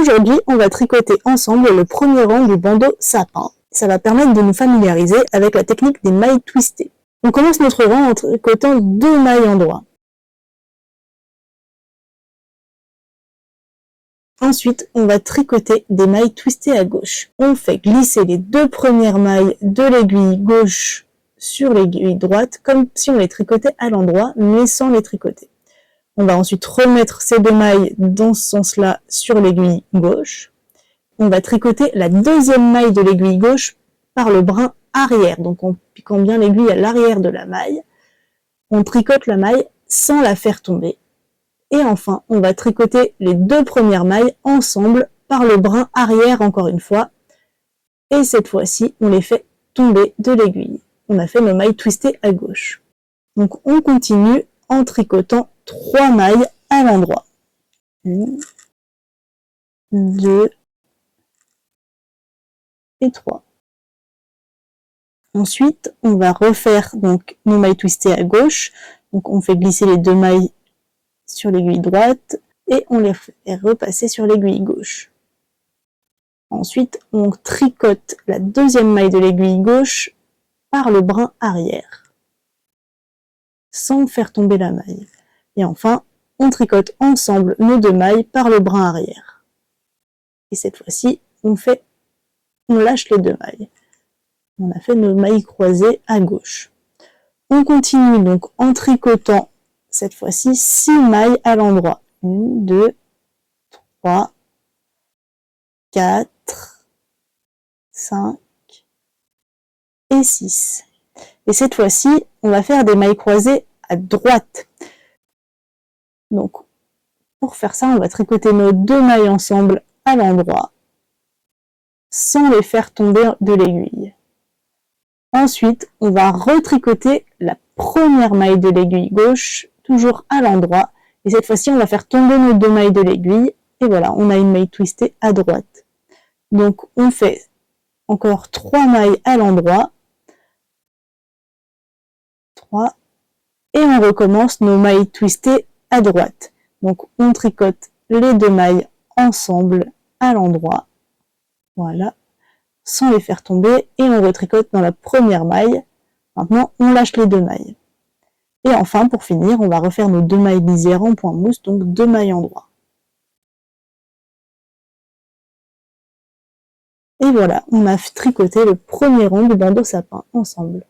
Aujourd'hui, on va tricoter ensemble le premier rang du bandeau sapin. Ça va permettre de nous familiariser avec la technique des mailles twistées. On commence notre rang en tricotant 2 mailles en droit. Ensuite, on va tricoter des mailles twistées à gauche. On fait glisser les 2 premières mailles de l'aiguille gauche sur l'aiguille droite, comme si on les tricotait à l'endroit, mais sans les tricoter. On va ensuite remettre ces 2 mailles dans ce sens-là sur l'aiguille gauche. On va tricoter la deuxième maille de l'aiguille gauche par le brin arrière. Donc en piquant bien l'aiguille à l'arrière de la maille, on tricote la maille sans la faire tomber. Et enfin, on va tricoter les 2 premières mailles ensemble par le brin arrière encore une fois. Et cette fois-ci, on les fait tomber de l'aiguille. On a fait nos mailles twistées à gauche. Donc on continue en tricotant 3 mailles à l'endroit. 1, 2 et 3. Ensuite, on va refaire donc nos mailles twistées à gauche. Donc on fait glisser les 2 mailles sur l'aiguille droite et on les fait repasser sur l'aiguille gauche. Ensuite, on tricote la deuxième maille de l'aiguille gauche par le brin arrière, sans faire tomber la maille. Et enfin, on tricote ensemble nos 2 mailles par le brin arrière. Et cette fois-ci, on lâche les 2 mailles. On a fait nos mailles croisées à gauche. On continue donc en tricotant cette fois-ci 6 mailles à l'endroit. 1, 2, 3, 4, 5 et 6. Et cette fois-ci, on va faire des mailles croisées à droite. Donc, pour faire ça, on va tricoter nos 2 mailles ensemble à l'endroit, sans les faire tomber de l'aiguille. Ensuite, on va retricoter la première maille de l'aiguille gauche, toujours à l'endroit. Et cette fois-ci, on va faire tomber nos 2 mailles de l'aiguille. Et voilà, on a une maille twistée à droite. Donc, on fait encore 3 mailles à l'endroit. 3. Et on recommence nos mailles twistées à droite. Donc, on tricote les 2 mailles ensemble à l'endroit. Voilà. Sans les faire tomber. Et on retricote dans la première maille. Maintenant, on lâche les 2 mailles. Et enfin, pour finir, on va refaire nos 2 mailles lisières en point mousse, donc 2 mailles en droit. Et voilà, on a tricoté le premier rang du bandeau sapin ensemble.